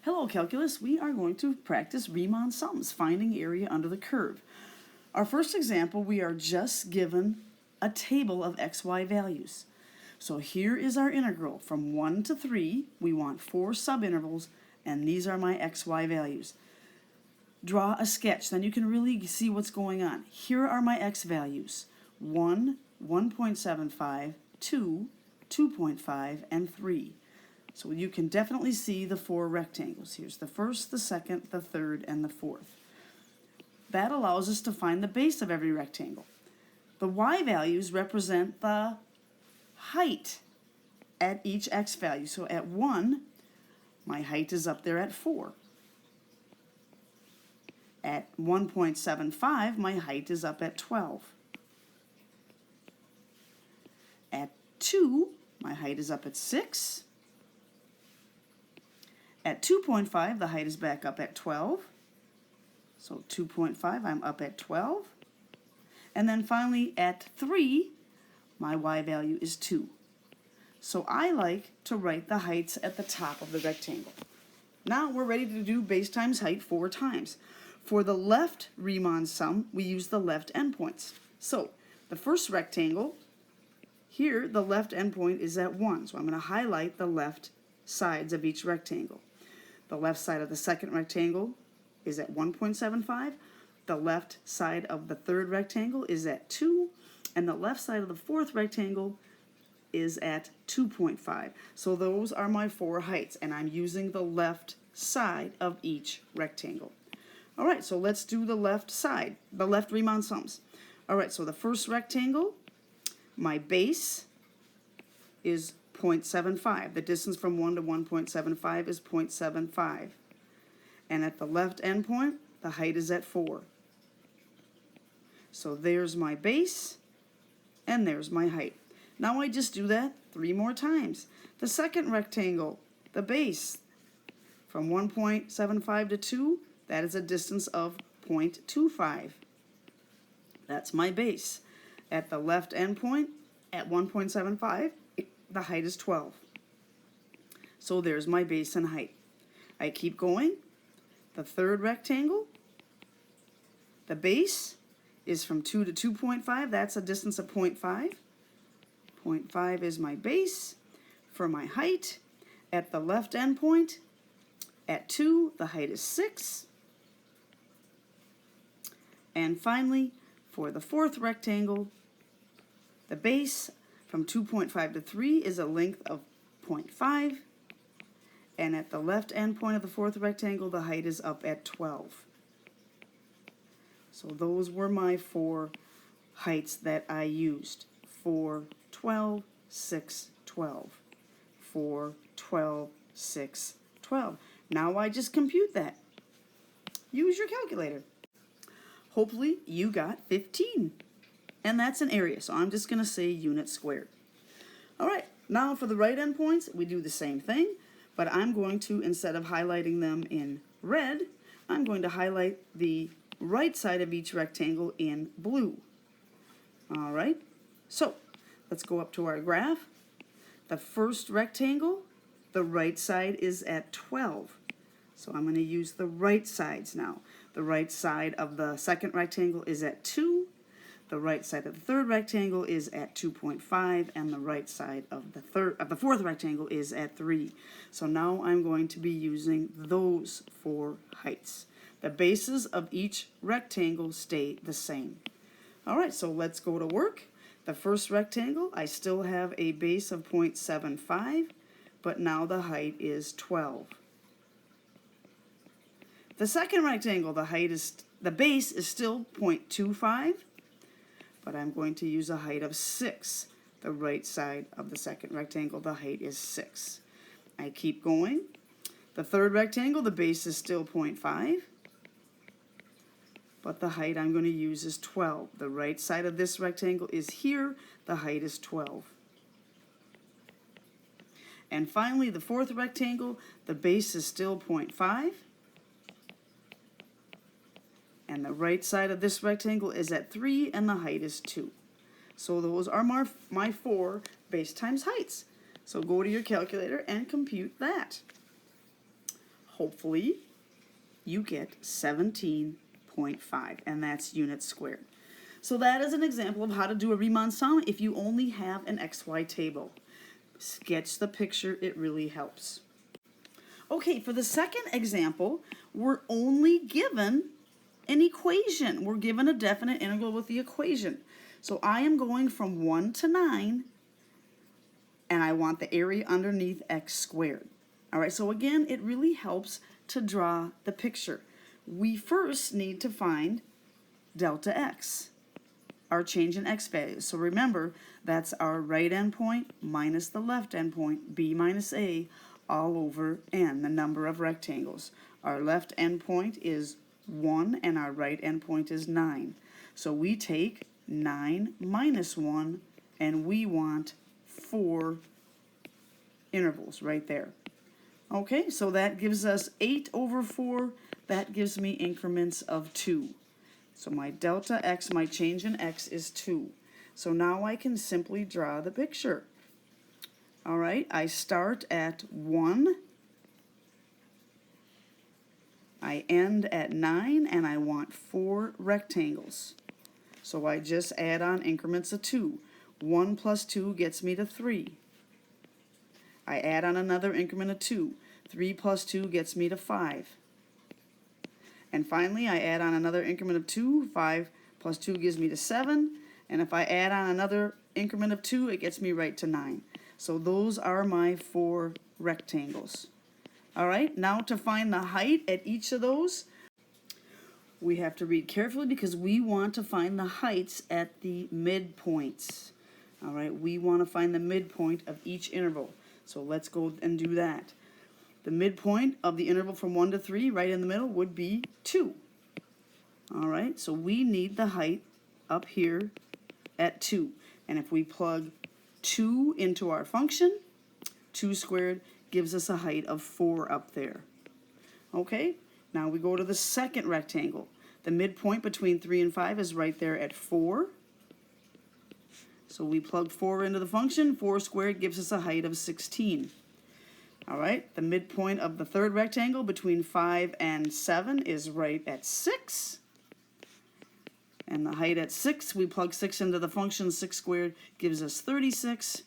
Hello calculus, we are going to practice Riemann sums, finding area under the curve. Our first example, we are just given a table of xy values. So here is our integral from 1 to 3. We want 4 subintervals, and these are my xy values. Draw a sketch, then you can really see what's going on. Here are my x values: 1, 1.75, 2, 2.5, and 3. So you can definitely see the 4 rectangles. Here's the first, the second, the third, and the fourth. That allows us to find the base of every rectangle. The y values represent the height at each x value. So at 1, my height is up there at 4. At 1.75, my height is up at 12. At 2, my height is up at 6. At 2.5, the height is back up at 12. So 2.5, I'm up at 12. And then finally, at 3, my y value is 2. So I like to write the heights at the top of the rectangle. Now we're ready to do base times height 4 times. For the left Riemann sum, we use the left endpoints. So the first rectangle, here the left endpoint is at 1. So I'm going to highlight the left sides of each rectangle. The left side of the second rectangle is at 1.75. The left side of the third rectangle is at 2. And the left side of the fourth rectangle is at 2.5. So those are my 4 heights, and I'm using the left side of each rectangle. All right, so let's do the left side, the left Riemann sums. All right, so the first rectangle, my base is 0.75. The distance from 1 to 1.75 is 0.75. And at the left endpoint, the height is at 4. So there's my base, and there's my height. Now I just do that 3 more times. The second rectangle, the base, from 1.75 to 2, that is a distance of 0.25. That's my base. At the left endpoint, at 1.75, the height is 12. So there's my base and height. I keep going. The third rectangle, the base is from 2 to 2.5. That's a distance of 0.5. 0.5 is my base. For my height, at the left endpoint, at 2, the height is 6. And finally, for the fourth rectangle, the base from 2.5 to 3 is a length of 0.5. And at the left end point of the fourth rectangle, the height is up at 12. So those were my 4 heights that I used. 4, 12, 6, 12. 4, 12, 6, 12. Now I just compute that. Use your calculator. Hopefully you got 15. And that's an area, so I'm just going to say unit squared. All right, now for the right endpoints, we do the same thing, but I'm going to, instead of highlighting them in red, I'm going to highlight the right side of each rectangle in blue. All right, so let's go up to our graph. The first rectangle, the right side is at 12. So I'm going to use the right sides now. The right side of the second rectangle is at 2. The right side of the third rectangle is at 2.5, and the right side of the fourth rectangle is at 3. So now I'm going to be using those 4 heights. The bases of each rectangle stay the same. All right, so let's go to work. The first rectangle, I still have a base of 0.75, but now the height is 12. The second rectangle, the base is still 0.25, but I'm going to use a height of 6. The right side of the second rectangle, the height is 6. I keep going. The third rectangle, the base is still 0.5, but the height I'm going to use is 12. The right side of this rectangle is here. The height is 12. And finally, the fourth rectangle, the base is still 0.5. And the right side of this rectangle is at 3, and the height is 2. So those are my 4 base times heights. So go to your calculator and compute that. hopefully, you get 17.5, and that's units squared. So that is an example of how to do a Riemann sum if you only have an XY table. Sketch the picture, it really helps. Okay, for the second example, we're only given an equation. We're given a definite integral with the equation. So I am going from 1 to 9, and I want the area underneath x squared. All right, so again, it really helps to draw the picture. We first need to find delta x, our change in x values. So remember, that's our right endpoint minus the left endpoint, b minus a, all over n, the number of rectangles. Our left endpoint is 1 and our right endpoint is 9. So we take 9 minus 1 and we want 4 intervals right there. Okay, so that gives us 8 over 4. That gives me increments of 2. So my delta x, my change in x, is 2. So now I can simply draw the picture. All right, I start at 1. I end at 9, and I want 4 rectangles. So I just add on increments of 2. 1 plus 2 gets me to 3. I add on another increment of 2. 3 plus 2 gets me to 5. And finally, I add on another increment of 2. 5 plus 2 gives me to 7. And if I add on another increment of 2, it gets me right to 9. So those are my 4 rectangles. All right, now to find the height at each of those, we have to read carefully because we want to find the heights at the midpoints. All right, we want to find the midpoint of each interval. So let's go and do that. The midpoint of the interval from 1 to 3, right in the middle, would be 2. All right, so we need the height up here at 2. And if we plug 2 into our function, 2 squared gives us a height of 4 up there. Okay, now we go to the second rectangle. The midpoint between 3 and 5 is right there at 4. So we plug 4 into the function. 4 squared gives us a height of 16. All right, the midpoint of the third rectangle between 5 and 7 is right at 6. And the height at 6, we plug 6 into the function. 6 squared gives us 36.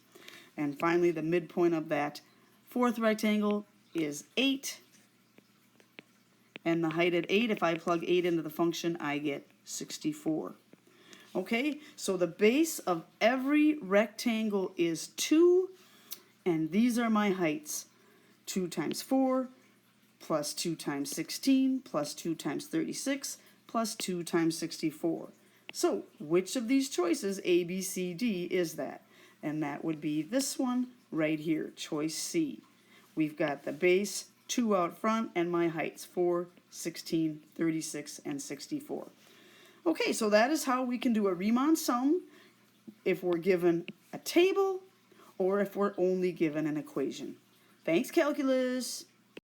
And finally, the midpoint of that fourth rectangle is 8. And the height at 8, if I plug 8 into the function, I get 64. Okay, so the base of every rectangle is 2, and these are my heights. 2 times 4, plus 2 times 16, plus 2 times 36, plus 2 times 64. So, which of these choices, A, B, C, D, is that? And that would be this one right here, choice C. We've got the base, 2 out front, and my heights, 4, 16, 36, and 64. Okay, so that is how we can do a Riemann sum if we're given a table or if we're only given an equation. Thanks, calculus.